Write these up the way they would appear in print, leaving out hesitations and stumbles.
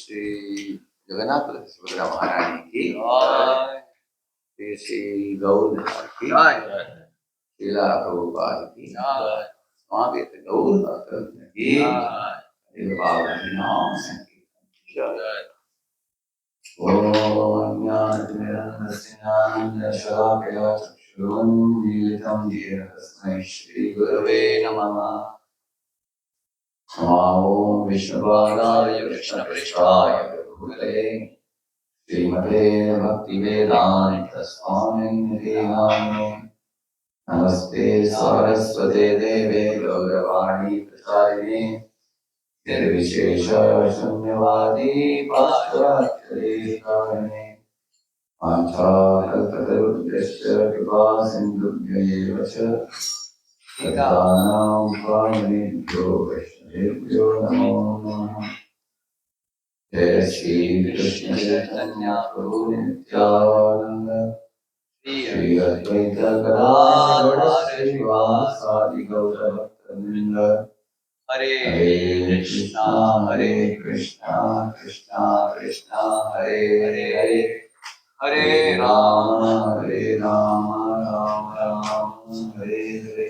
श्री जगन्नाथ सुभद्रा महारानी की, श्री श्री गौर की, शीला प्रभुपाद की, स्वामी गौर की, बाबा नाम संकीर्तन। ओम ज्ञानतिमिरन्धस्यान्धशलाकया चक्षुरुन्मीलितं येन तस्मै श्रीगुरवे नमः। ओम विष्णुपादाय कृष्णप्रेष्ठाय गुरुमते श्रीमते भक्तिवेदान्त स्वामिनिधि नामिने। नमस्ते सरस्वते देवे गौरवाणी प्रचारिणे निर्विशेष शून्यवादी पाश्चात्यदेशकारणे वाञ्छाकल्पतरुभ्यश्च कृपा सिन्धुभ्यैव च पतितानां पावनेभ्यो वैष्णवेभ्यो नमो नमः। जय श्री कृष्ण चैतन्य प्रभु नित्यानंद श्री अद्वैत गदाधर श्रीवासादि गौरभक्तवृंद। हरे कृष्णा कृष्णा कृष्णा हरे हरे, हरे Ram Ram Ram Hare Hare.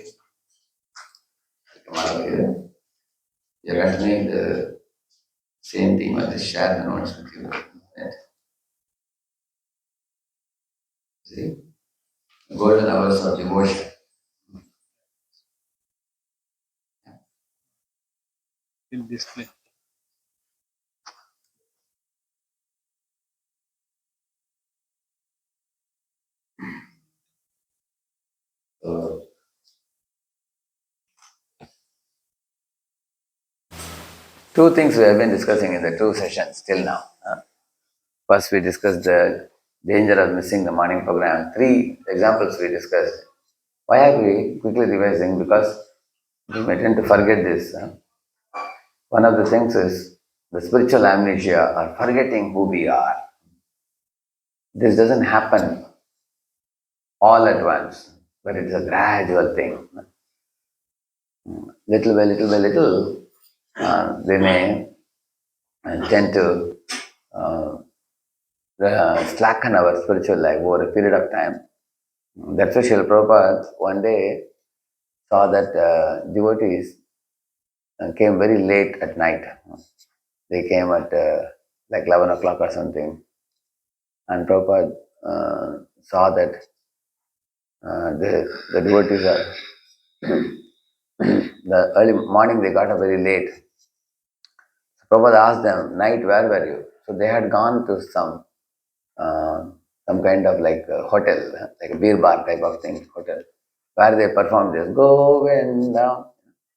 You're continuing the same theme I just shared the notes with you. Right? See? Golden hours of devotion. In display. Two things we have been discussing in the two sessions till now. First, we discussed the danger of missing the morning program. 3 examples we discussed. Why are we quickly revising? Because we may tend to forget this. One of the things is the spiritual amnesia or forgetting who we are. This doesn't happen all at once, but it's a gradual thing. Little by little by little, we may tend to slacken our spiritual life over a period of time. That's why Srila Prabhupada one day saw that devotees came very late at night. They came at like 11 o'clock or something. And Prabhupada saw that the devotees are, the early morning they got up very late. So Prabhupada asked them, night, where were you? So they had gone to some kind of like a hotel, like a beer bar type of thing, hotel, where they performed this Govinda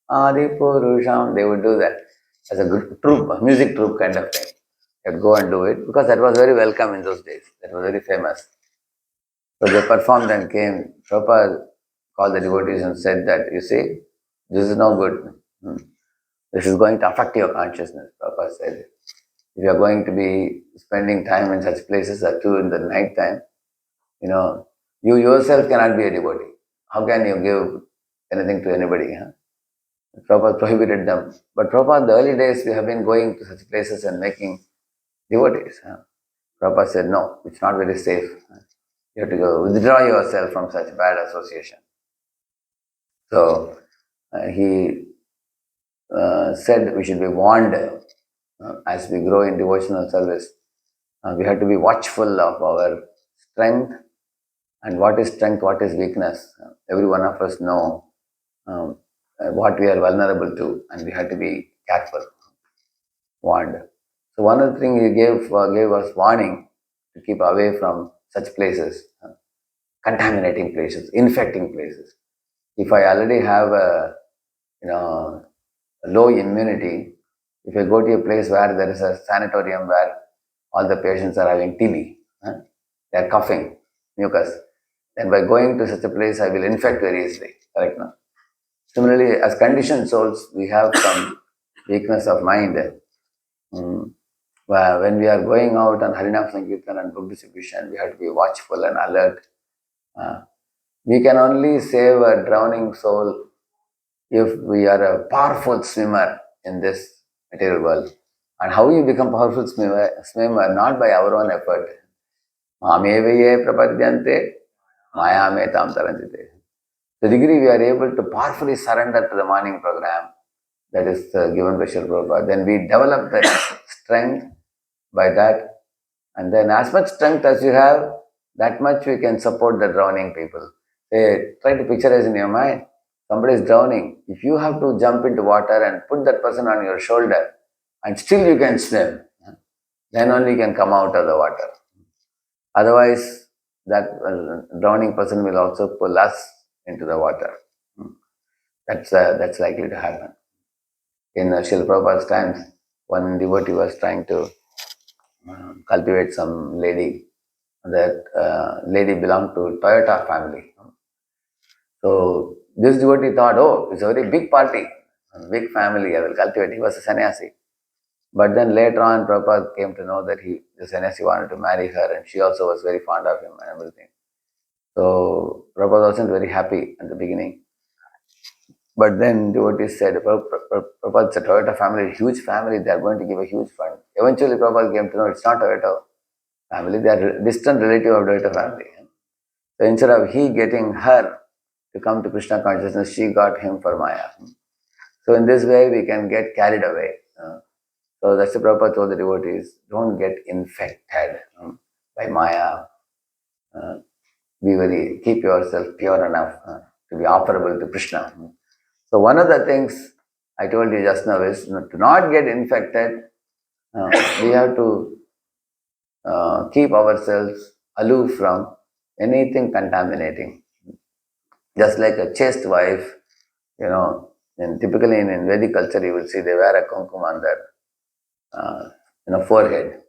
Adi Purusham. They would do that as a good troupe, a music troupe kind of thing. They'd go and do it because that was very welcome in those days. That was very famous. So they performed and came. Prabhupada called the devotees and said that, you see, this is no good. This is going to affect your consciousness, Prabhupada said. If you are going to be spending time in such places at 2 in the night time, you yourself cannot be a devotee. How can you give anything to anybody? Prabhupada prohibited them. But Prabhupada, in the early days, we have been going to such places and making devotees. Prabhupada said, no, it's not very safe. You have to go withdraw yourself from such bad association. So he said we should be warned as we grow in devotional service. We have to be watchful of our strength and what is strength, what is weakness. Every one of us know what we are vulnerable to, and we have to be careful, warned. So one of the things he gave us warning to keep away from such places, contaminating places, infecting places. If I already have a low immunity, if I go to a place where there is a sanatorium where all the patients are having TB, they are coughing, mucus, then by going to such a place, I will infect very easily. Correct? No? Similarly, as conditioned souls, we have some weakness of mind. Mm, when we are going out on Harinam Sankirtan and book distribution, we have to be watchful and alert. Uh, we can only save a drowning soul if we are a powerful swimmer in this material world. And how you become powerful swimmer not by our own effort. Mamevaye prapadyante, mayame tam taranjite. The degree we are able to powerfully surrender to the morning program that is given by Srila Prabhupada, then we develop the strength by that. And then as much strength as you have, that much we can support the drowning people. Say, try to picturize in your mind. Somebody is drowning. If you have to jump into water and put that person on your shoulder, and still you can swim, then only you can come out of the water. Otherwise, that drowning person will also pull us into the water. That's likely to happen. In Srila Prabhupada's times, one devotee was trying to cultivate some lady. That lady belonged to Toyota family. So this devotee thought, oh, it's a very big party, a big family, I will cultivate. He was a sannyasi. But then later on, Prabhupada came to know that the sannyasi wanted to marry her and she also was very fond of him and everything. So Prabhupada wasn't very happy at the beginning. But then devotees said, Prabhupada's a Toyota family, huge family, they are going to give a huge fund. Eventually Prabhupada came to know it's not Toyota family, they are a distant relative of Toyota family. So instead of he getting her to come to Krishna consciousness, she got him for Maya. So in this way, we can get carried away. So that's the Prabhupada told the devotees, don't get infected by Maya. Uh, keep yourself pure enough to be offerable to Krishna. So one of the things I told you just now is to not get infected, we have to keep ourselves aloof from anything contaminating. Just like a chaste wife, typically in Vedic culture, you will see they wear a kumkum on their forehead.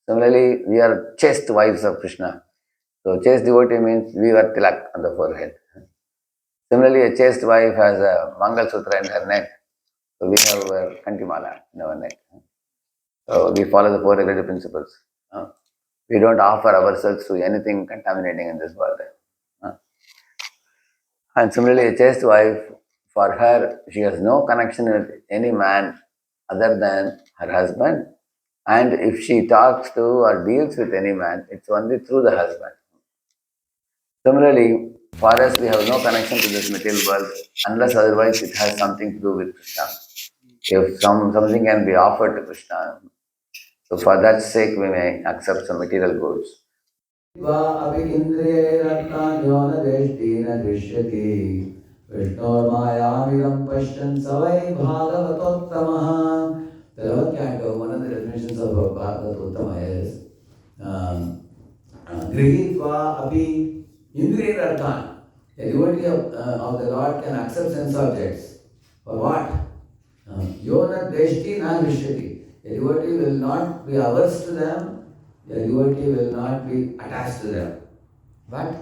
Similarly, we are chaste wives of Krishna. So chaste devotee means we wear tilak on the forehead. Similarly, a chaste wife has a Mangal Sutra in her neck. So we have a Kantimala in our neck. So we follow the four regulative principles. We don't offer ourselves to anything contaminating in this world. And similarly, a chaste wife, for her, she has no connection with any man other than her husband. And if she talks to or deals with any man, it's only through the husband. Similarly, for us, we have no connection to this material world unless otherwise it has something to do with Krishna. If something can be offered to Krishna, so for that sake, we may accept some material goods. वा अपि इन्द्रियैरर्थान्यो न द्वेष्टि न दृश्यति विष्णोर्मायामिदं पश्यन् स वै भागवतोत्तमः. The 11th canto, one of the definitions of Bhagavatottama is Grihitva api indriyarthan. A devotee of the Lord can accept sense objects. For what? Yona dveshti na drishyati. A devotee will not be averse to them, a devotee will not be attached to them. But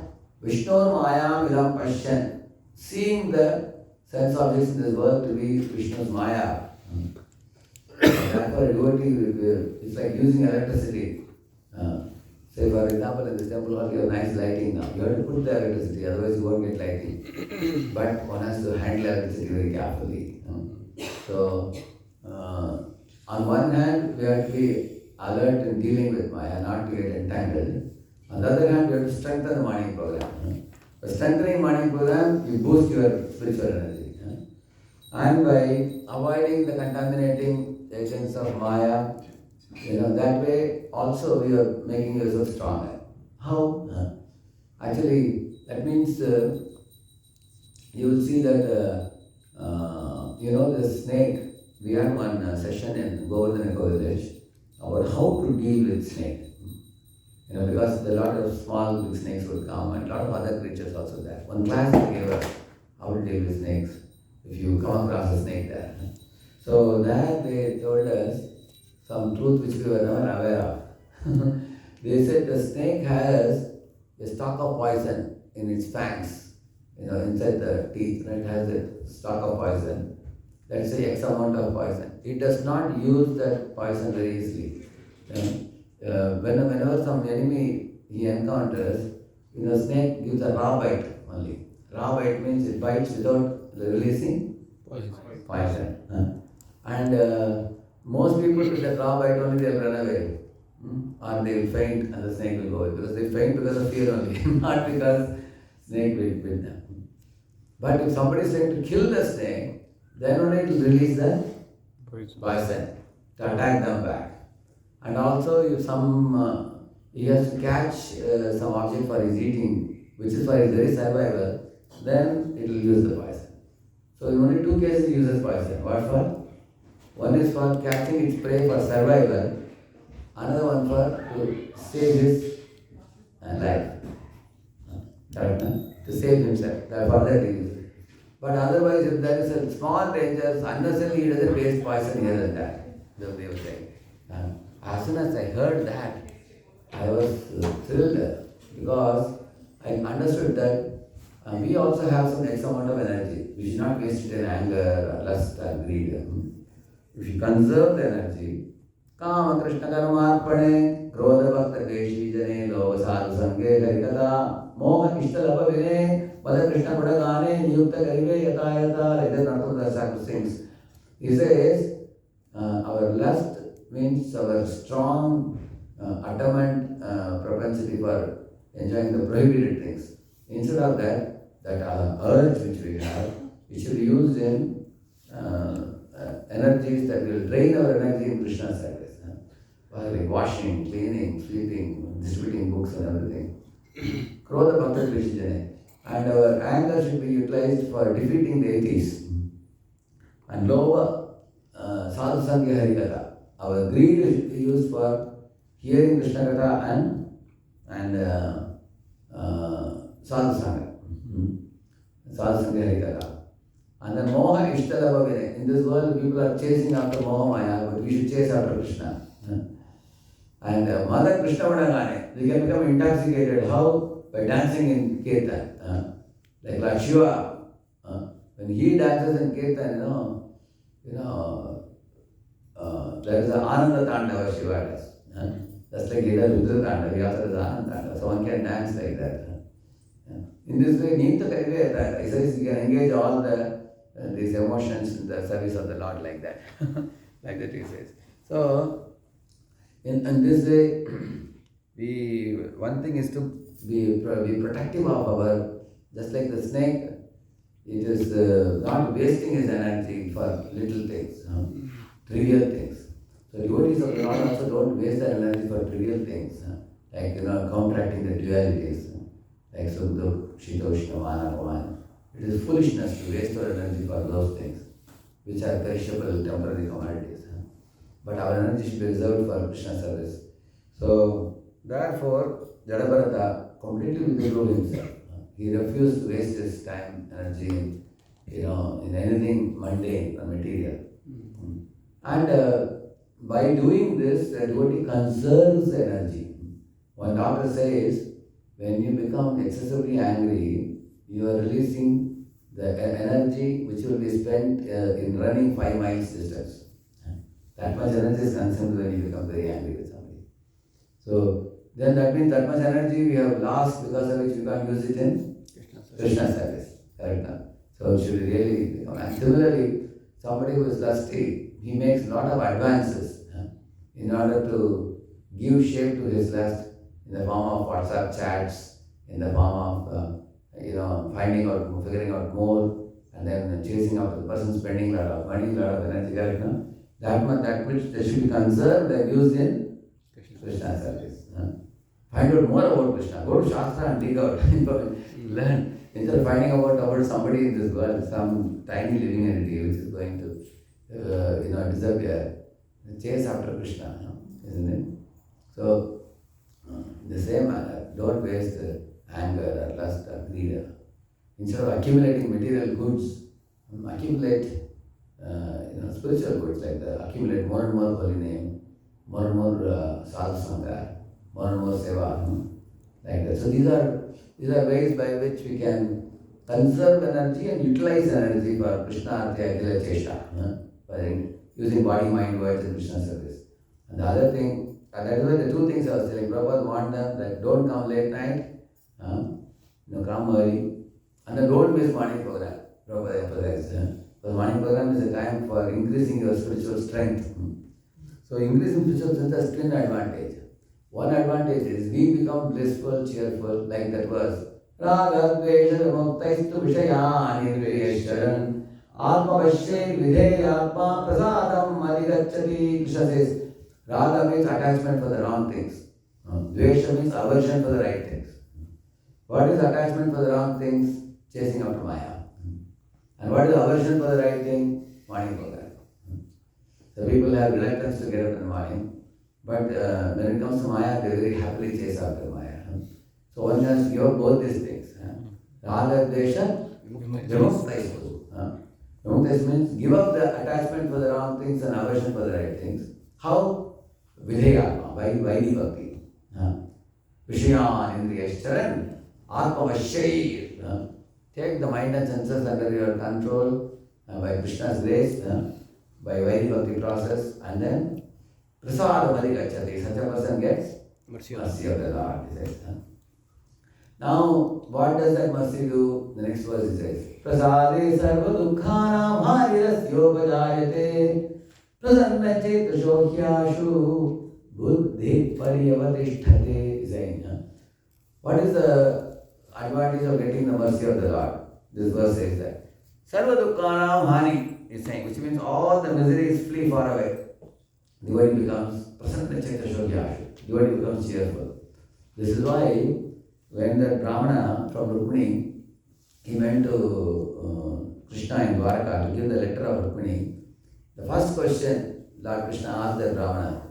Vishnur Mayam idam pashyan, seeing the sense objects in this world to be Vishnu's Maya. Therefore, a devotee is like using electricity. Say, for example, in this temple hall, you have nice lighting now. You have to put the electricity, otherwise you won't get lighting. But one has to handle electricity very carefully. So, on one hand, we have to be alert in dealing with Maya, not to get entangled. On the other hand, we have to strengthen the morning program. By strengthening morning program, you boost your spiritual energy. And by avoiding the contaminating agents of Maya, that way also we are making yourself stronger. How? Actually, actually, that means you will see that, the snake, we had one session in Govardhan Eco Village about how to deal with snake. Because a lot of small big snakes would come and a lot of other creatures also there. One class they gave us how to deal with snakes if you come across a snake there. So there they told us some truth which we were never aware of. They said the snake has a stock of poison in its fangs, inside the teeth, and it has a stock of poison. Let's say X amount of poison. It does not use that poison very easily. Whenever some enemy he encounters, snake gives a raw bite only. Raw bite means it bites without releasing poison. And most people with that raw bite only they'll run away. Or they will faint and the snake will go away. Because they faint because of fear only, not because snake will bite them. But if somebody is trying to kill the snake, then only it will release the poison to attack them back. And also, if he has to catch some object for his eating, which is for his very survival, then it will use the poison. So in only two cases it uses poison. What for? One is for catching its prey for survival, another one for to save his life. Correct? To save himself. For that he uses it. But otherwise, if there is a small danger, unnecessarily he doesn't waste poison here and there. They were saying. As soon as I heard that, I was thrilled because I understood that we also have some X amount of energy. We should not waste it in anger, lust, or greed. If you conserve the energy, Kama Krishna Karmarpane, Krodha Bhakta Deshi Jane, Lova Sadhu Sange, Harikata, Moha Ishtalapa Vine, Pada Krishna Kudagane, Niyukta Karive, Yata Yata, like that Nartha Thakur sings. He says, our lust means our strong, adamant propensity for enjoying the prohibited things. Instead of that urge which we have, it should be used in energies that will drain our energy in Krishna's service. Like washing, cleaning, sweeping, distributing books and everything. Krodha Bhakta Krishna. And our anger should be utilized for defeating the atheists. And Lova Sadhu Sangha Harikatha. Our greed is used for hearing Krishna Katha and Sadhu Sangha. Sadhu Sangha Harikatha. And then Moha Ishtalava Vine. In this world, people are chasing after Moha Maya, but we should chase after Krishna. And Mother Krishna Vadagane, they can become intoxicated. How? By dancing in Kirtan. Like Shiva. When he dances in Kirtan, there is an Ananda Tandava Shiva does. Just like he does Rudra Tandava, he also does Ananda Tandava. So one can dance like that. In this way, Nita Kariveta, he says you can engage all these emotions in the service of the Lord like that. Like that he says. So, in this way, one thing is to be protective of our, just like the snake, it is not wasting his energy for little things, trivial things. So devotees of the Lord also don't waste their energy for trivial things, like counteracting the dualities, like Sukha, Shitoshna, Vana, Pavana. It is foolishness to waste our energy for those things, which are perishable, temporary commodities. But our energy should be reserved for Krishna service. So, therefore, Jadabharata completely withdrew himself. He refused to waste his time, energy, in anything mundane or material. And by doing this, the devotee conserves energy. One doctor says, when you become excessively angry, you are releasing the energy which will be spent in running 5 miles distance. That much energy is consumed when you become very angry with somebody. So then that means that much energy we have lost, because of which we can't use it in Krishna service. Correct? So it should really become. And similarly, somebody who is lusty, he makes a lot of advances in order to give shape to his lust in the form of WhatsApp chats, in the form of figuring out more, and then chasing after the person, spending a lot of money, a lot of energy. That which they should be conserved and used in Krishna service. Find out more about Krishna. Go to Shastra and dig out. Learn. Instead of finding about somebody in this world, some tiny living entity which is going to disappear, chase after Krishna, isn't it? So, in the same manner, don't waste anger or lust or greed. Instead of accumulating material goods, accumulate spiritual goods like accumulate more and more holy name, more and more sadhu sangha, more and more seva, like that. So these are ways by which we can conserve energy and utilize energy for Krishna Arti Agila Chesha, by using body, mind, words in Krishna service. And the other thing, and that is why the two things I was telling, Prabhupada warned them that don't come late night, come early, and then don't miss morning program. Prabhupada emphasized. The morning program is a time for increasing your spiritual strength. So increasing spiritual strength has twin advantage. One advantage is we become blissful, cheerful, like that verse. Raga dvesha vimuktaistu vishayani dvesharan atma vashe vidheyatma prasadam adhigacchati. Krishna says, Raga means attachment for the wrong things. Dvesha means aversion for the right things. What is attachment for the wrong things? Chasing after Maya. And what is aversion for the right thing? Morning program. So people have reluctance to get up in the morning, but when it comes to Maya, they very happily chase after Maya. So one has to give up both these things. Raga, Dvesha, Vimuktaishu. Vimuktaishu means give up the attachment for the wrong things and aversion for the right things. How? Vidheyatma, Vaidhi Bhakti. Vishayan Indriyashcharan, Atma Vashay. Take the mind and senses under your control by Krishna's grace, by Vaidhi Bhakti process, and then Prasada Madhikachati. Such a person gets mercy of the Lord. He says. Now, what does that mercy do? The next verse he says, Prasade sarva dukkhanam harirasyopadayate prasanna cheta shohyashu buddhi paryavatishthate. He's saying, what is the advantage of getting the mercy of the Lord? This verse says that. Sarva dukkhanam hani is saying, which means all the miseries flee far away. Devotee becomes prasanna cheta shohyashu. Devotee becomes cheerful. This is why when the Brahmana from Rukmini, he went to Krishna in Dwaraka to give the letter of Rukmini, the first question Lord Krishna asked the Brahmana,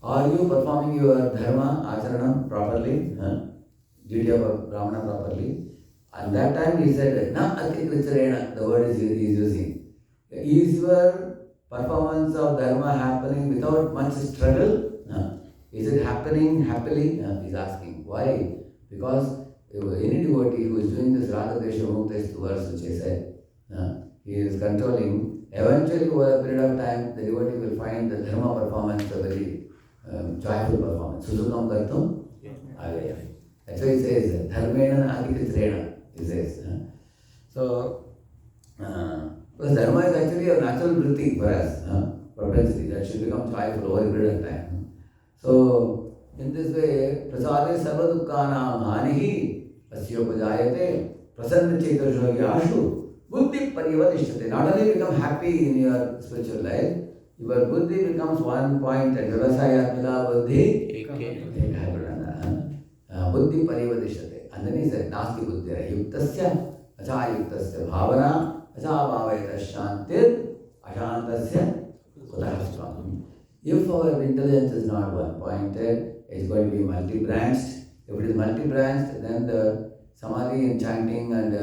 are you performing your dharma, acharanam properly? Duty of a Brahmana properly? And that time he said, na atikritarena, the word is using. Is your performance of dharma happening without much struggle? Is it happening happily? He's asking. Why? Because any devotee who is doing this Raga Dvesha Mukta verse which I said, he is controlling. Eventually, over a period of time, the devotee will find the dharma performance a very joyful performance. Suzukam kartum agaya. That's why he says, dharmena adhikritrena, he says. So, because dharma is actually a natural vritti for us, propensity that should become joyful over a period of time. So, in this way, prasade sarva dukkhanam hanihi asyopajayate prasanna cheta yashu buddhi paryavatishate. Not only become happy in your spiritual life, your buddhi becomes one pointed. Vyavasayatmika buddhi buddhi paryavatishate. And then he said, nasti buddhira yuktasya achayuktasya bhavana achabhavayata shantir ashantasya kutahasvam. If our intelligence is not one pointed, it's going to be multi-branched. If it is multi-branched, then the samadhi and chanting and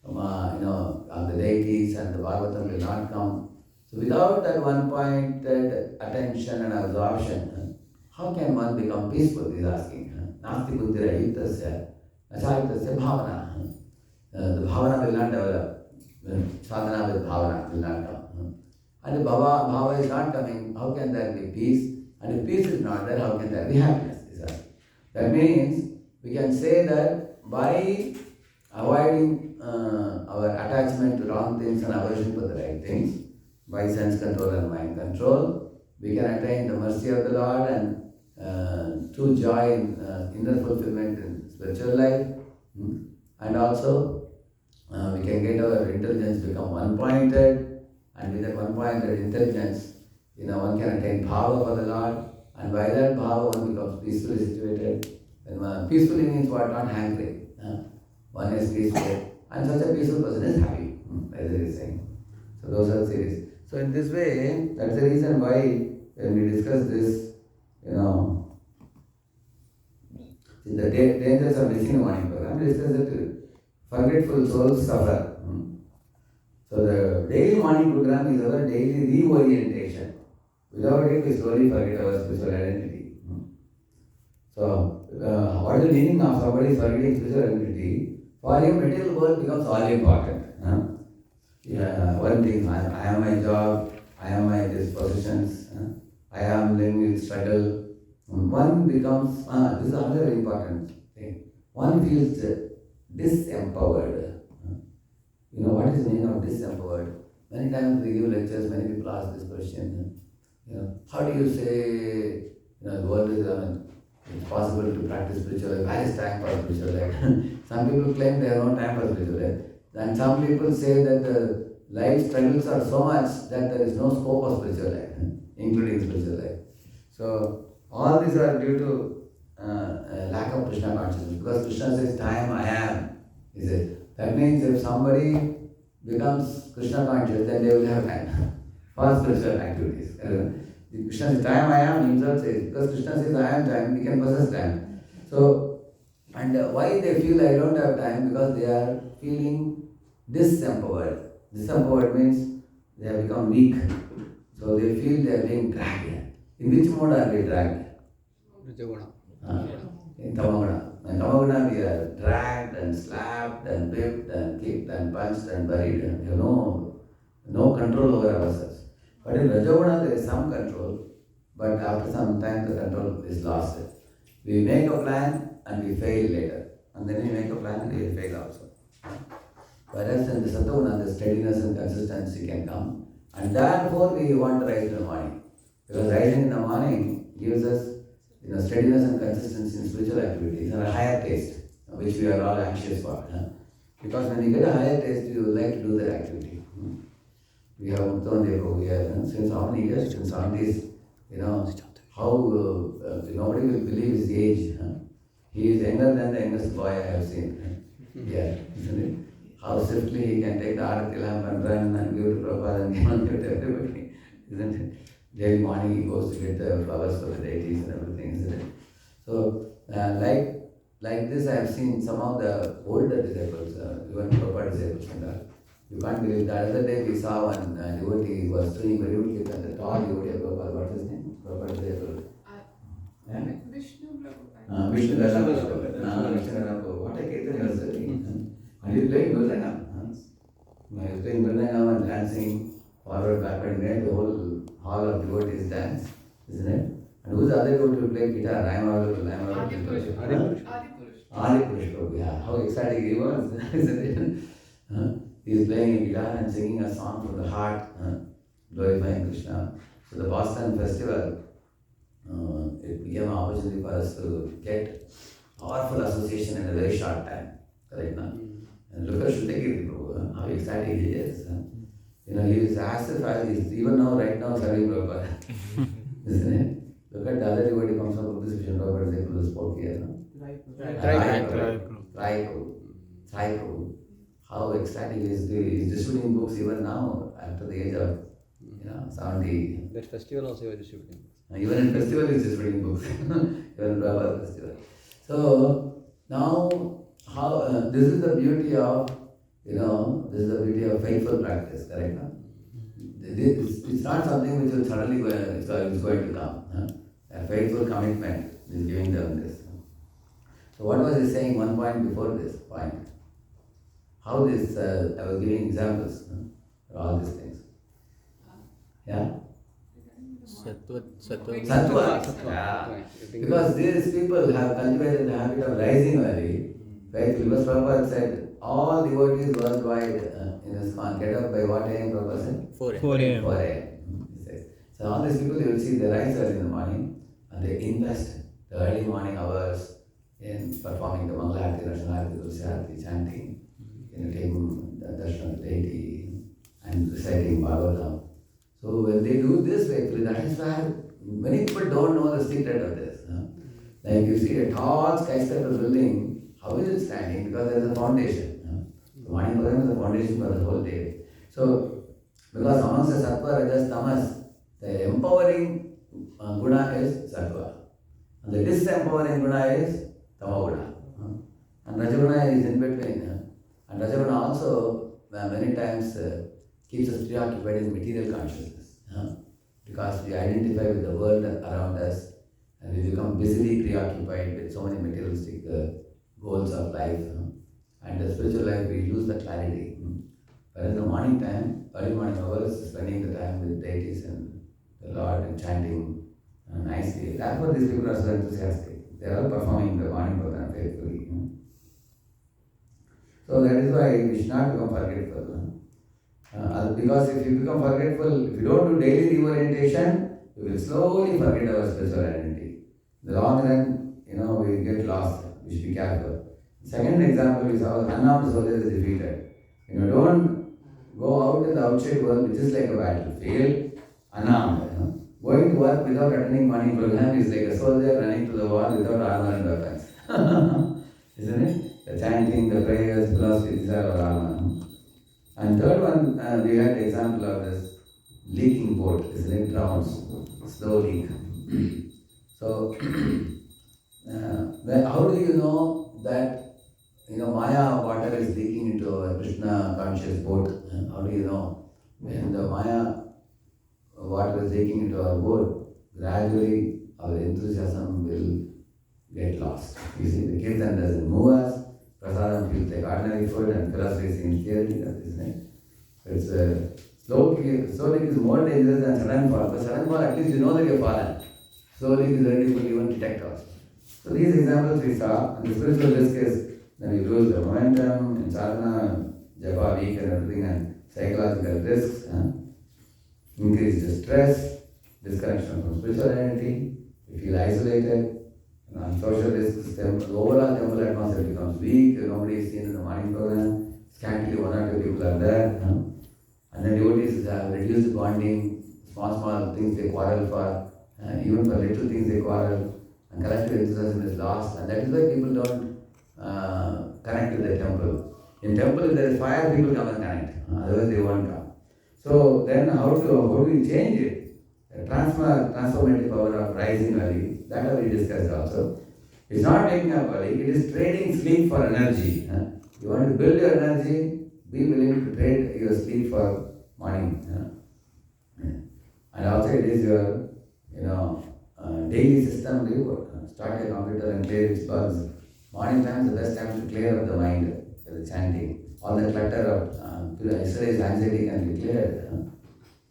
of the deities and the Bhagavatam will not come. So without that one-pointed attention and absorption, how can one become peaceful? He is asking. Nasti buddhira yuktasya achayuktasya bhavana. The bhavana will not develop. Sadhana with bhavana will not come. And if bhava is not coming, how can there be peace? And if peace is not there, how can there be happiness? That means we can say that by avoiding our attachment to wrong things and aversion for the right things, by sense control and mind control, we can attain the mercy of the Lord and true joy in inner fulfillment in spiritual life. And also, we can get our intelligence become one-pointed, and with that one-pointed intelligence, one can attain power for the Lord, And by that bhava, one becomes peacefully situated. And peacefully means what? Not hankering. One is peaceful, and such a peaceful person is happy, as it is saying. So those are series. So in this way, that's the reason why when we discuss this, the dangers of missing a morning program, we discuss that forgetful souls suffer. So the daily morning program is our daily reorientation. Without it, we slowly forget our spiritual identity. So, what is the meaning of somebody forgetting spiritual identity? For him, material world becomes all important. Yeah, one thing, I have my job, I have my dispositions, I am living with struggle. One becomes, this is another important thing. One feels disempowered. What is the meaning of disempowered? Many times we give lectures, many people ask this question. How do you say, the world is, it's possible to practice spiritual life? Where is time for spiritual life? Some people claim they have no time for spiritual life. And some people say that the life struggles are so much that there is no scope of spiritual life, including spiritual life. So, all these are due to lack of Krishna consciousness. Because Krishna says, time I am, is it? That means if somebody becomes Krishna conscious, then they will have time for spiritual activities. Krishna says, time I am, himself says, because Krishna says, I am time, we can possess time. So, and why they feel I don't have time? Because they are feeling disempowered. Disempowered means they have become weak. So they feel they are being dragged. In which mode are they dragged? In Tamaguna. In Tamaguna we are dragged and slapped and whipped and kicked and punched and buried. We have no control over ourselves. But in Rajaguna there is some control, but after some time the control is lost. We make a plan and we fail later. And then we make a plan and we will fail also. Whereas in the Sattva, the steadiness and consistency can come. And therefore we want to rise in the morning. Because rising in the morning gives us steadiness and consistency in spiritual activities and a higher taste, which we are all anxious for. Because when you get a higher taste, you like to do that activity. We have Muktan Dev here, since how many years? Since 70s, how nobody will believe his age. He is younger than the youngest boy I have seen. Yeah, isn't it? How swiftly he can take the Arati lamp and run and give to Prabhupada and give to everybody, isn't it? Daily morning he goes to get the flowers for the deities and everything, isn't it? So, like this I have seen some of the older disciples, even Prabhupada disciples and all. You can't believe that. The other day we saw one devotee who was doing very good kirtan, the tall devotee of Prabhupada. What is his name? Prabhupada disciple. Vishnu Prabhupada. Vishnu Prabhupada. What a kirtan he was doing. And he was playing Mridangam. He was playing Mridangam and dancing forward, backward, made the whole hall of devotees dance, isn't it? And who's the other devotee who played guitar? I am available. Adi Purush Prabhu, yeah. How exciting he was, isn't it? He is playing a guitar and singing a song from the heart, glorifying Krishna. So the Boston festival, it became an opportunity for us to get powerful association in a very short time, right now. And look at Shrutakirti Prabhu, how exciting he is. He is as if he is even now, right now, serving Prabhupada, isn't it? Look at the other devotee comes from Buddhist Vision Prabhupada, who spoke here. Rai Prabhu. How exciting he is. He is distributing books even now, after the age of 70. That festival also was distributing. Even in festival he is distributing books. Even in Prabhupada festival. So now, how this is the beauty of this is the beauty of faithful practice, correct? It's not something which will suddenly is going to come. A faithful commitment is giving them this. So what was he saying one point before this point? How this, I was giving examples for all these things. Yeah? Sattva. Yeah. Because these people have cultivated the habit of rising early. Right? Because Prabhupada said, all devotees worldwide in ISKCON get up by what AM Prabhupada said? 4 a.m. 4 a.m. He says. So all these people, you will see they rise early in the morning and they invest the early morning hours in performing the Mangalarti, Rashanarati, Tulsiarati, chanting, taking the darshan of the deity and reciting Bhagavatam. So when they do this faithfully, that is where many people don't know the secret of this. Like you see a tall skyscraper building, how is it standing? Because there is a foundation. The morning program is the foundation for the whole day. So, because amongst the sattva, rajas, tamas, the empowering guna is sattva. And the disempowering guna is tamaguna. And rajaguna is in between. And rajaguna also many times keeps us preoccupied in material consciousness. Because we identify with the world around us and we become busily preoccupied with so many materialistic goals of life. And the spiritual life, we lose the clarity. But in the morning time, early morning hours, spending the time with deities and the Lord and chanting nicely. Therefore, these people are so enthusiastic. They are all performing the morning program faithfully. So that is why we should not become forgetful. Because if you become forgetful, if you don't do daily reorientation, you will slowly forget our spiritual identity. In the long run, we get lost. We should be careful. Second example is how unarmed soldier is defeated. Don't go out in the outside world, which is like a battlefield, unarmed. Going to work without attending morning program is like a soldier running to the war without armor and weapons. Isn't it? The chanting, the prayers, philosophy, these are our armor. And third one, we had the example of this leaking boat, isn't it? Drowns, slow leak. So, how do you know that Maya water is leaking into a Krishna conscious boat? How do you know? When the Maya water is leaking into our boat, gradually our enthusiasm will get lost. You see, the kirtan doesn't move us, prasadam feels like ordinary food, and philosophy seems theory, isn't it? So it's slow leak is more dangerous than sudden fall. But sudden fall, at least you know that you're fallen. Slow leak is ready to even detect us. So these examples we saw, and the spiritual risk is then we lose the momentum, and sadhana, japa weak and everything, and psychological risks, increased stress, disconnection from spiritual identity, we feel isolated, and social risks, the overall temple atmosphere becomes weak, nobody is seen in the morning program, scantily one or two people are there, and then devotees have reduced bonding, small things they quarrel for, even for little things they quarrel, and collective enthusiasm is lost, and that is why people don't connect to the temple. In temple, if there is fire, people come and connect, otherwise they won't come. So then how do we change it? The transformative power of rising early, that we discussed also. It's not waking up early, it is trading sleep for energy. You want to build your energy, be willing to trade your sleep for morning. And also it is your daily system reward. Start your computer and clear its bugs. Morning time is the best time to clear up the mind with the chanting. All the clutter of yesterday's anxiety can be cleared.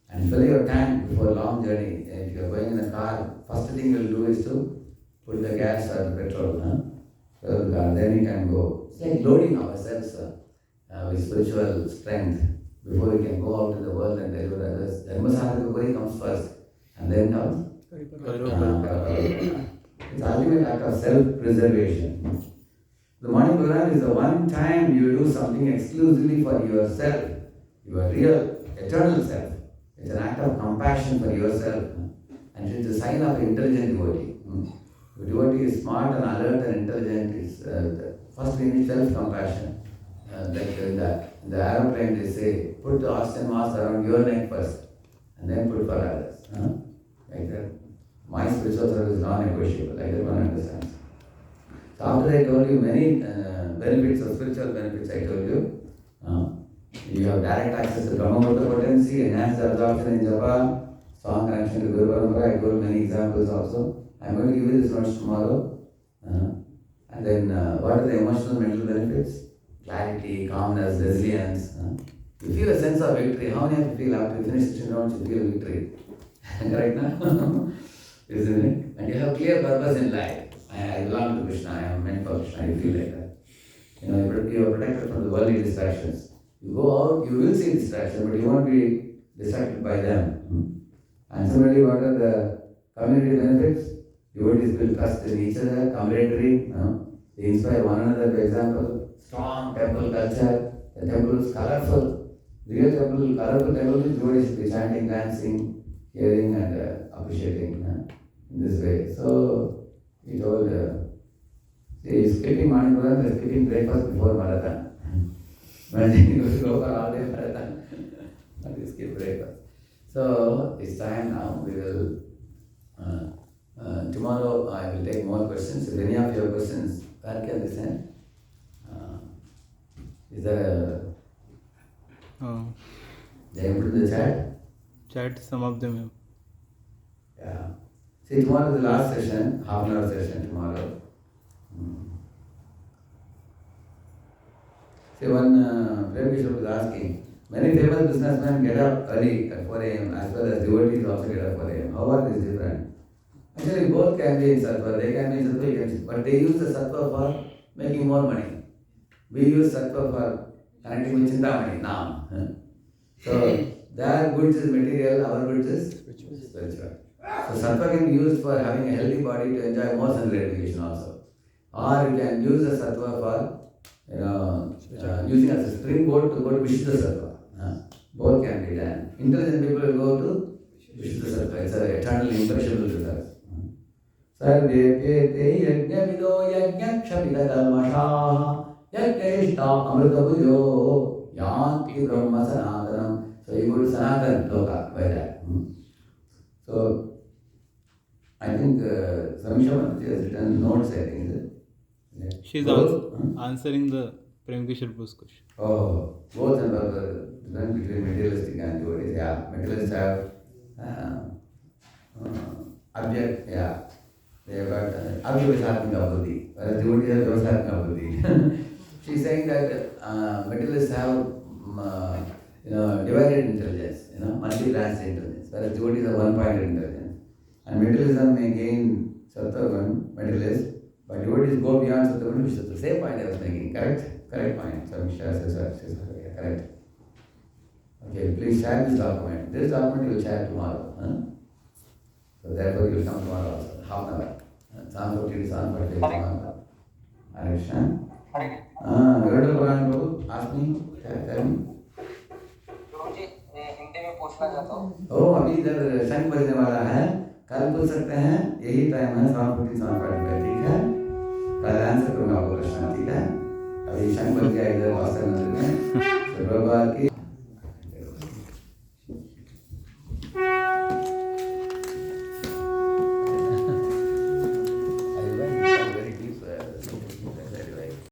And fill your tank before a long journey. If you are going in a car, first thing you will do is to put the gas or the petrol. So then you can go. It's like loading ourselves with spiritual strength before we can go out in the world and deliver others. Dharma comes first, and then comes it's ultimate act of self-preservation. The morning program is the one time you do something exclusively for yourself, your real, eternal self. It's an act of compassion for yourself, and it's a sign of intelligent devotee. The devotee is smart and alert and intelligent. Is first we need self-compassion. Like in the aeroplane they say, put the oxygen mask around your neck first, and then put for others. Like that. My spiritual service is non-negotiable. Like that one understands. So after I told you many benefits of spiritual benefits, I told you. You have direct access to Brahmavata potency, enhanced absorption in japa, strong connection to Guru Parampara. I told many examples also. I am going to give you this notes tomorrow. And then what are the emotional mental benefits? Clarity, calmness, resilience. You feel a sense of victory. How many of you feel after you finish the notes, you feel victory? Correct now? Isn't it? And you have clear purpose in life. I belong to Krishna, I am meant for Krishna, you feel like that. You are protected from the worldly distractions. You go out, you will see distraction, but you won't be distracted by them. And similarly, what are the community benefits? Devotees build trust in each other, camaraderie, they inspire one another. For example, strong temple culture, the temple is colorful. Real temple, colorful temple is devotees should be chanting, dancing, hearing and appreciating in this way. So he told, see, skipping morning program, skipping breakfast before marathon. When you go for all day marathon, but you skip breakfast. So it's time now. We will tomorrow. I will take more questions. If any of your questions, where can they send? Is there they able to the chat? Chat some of them. Yeah. See, tomorrow is the last session, half an hour session tomorrow. See, one Prem Bishop was asking, many famous businessmen get up early at 4 a.m. as well as devotees also get up 4 a.m. How are these different? Actually, both can be in sattva. They can be in sattva, you can be, but they use the sattva for making more money. We use sattva for connecting with Chintamani, Naam. So, their goods is material, our goods is spiritual. So, sattva can be used for having a healthy body to enjoy more sense gratification also. Or you can use the sattva for using as a springboard to go to Vishuddha Sattva. Both can be done. Intelligent people will go to Vishuddha Sattva. It's an eternal imperishable resource. Sarvepete yajnavido yajnakshapita kalmashaha yajneshta amritabujo yanti brahma sanatanam. So you go to Sanatan Loka by that. So I think Samisha Mataji has written notes, I think, is it? Yeah. She's answering the Prem Kishore Bose question. Oh, both and difference between materialistic and devotees. Yeah, materialists have object. Yeah, they have got Abhyavasatmika buddhi, whereas devotees have Vyavasatmika buddhi. She's saying that materialists have divided intelligence, multi-branched intelligence, whereas devotees have one-pointed intelligence. And materialism may gain sattva materialist. But devotees go beyond Sattva, which is the same point I was making. Correct? Correct point. So Mishra says, correct. Okay, please share this document. This document you will share tomorrow. So therefore you will come tomorrow also. Half an hour. Psalm 40 to Psalm 45 tomorrow. Hare Krishna. Garuda Puran Prabhu, ask me. Tell me. गुरुजी मैं हिंदी में पूछना चाहता हूँ। अभी इधर शंख बजने वाला है, कल पूछ सकते हैं, यही टाइम है, Psalm 40 Psalm 45, ठीक है? कल आंसर करूँगा आपको प्रश्न, ठीक है? अभी शंख बज गया इधर वास्तव मंदिर में, प्रभुपाद की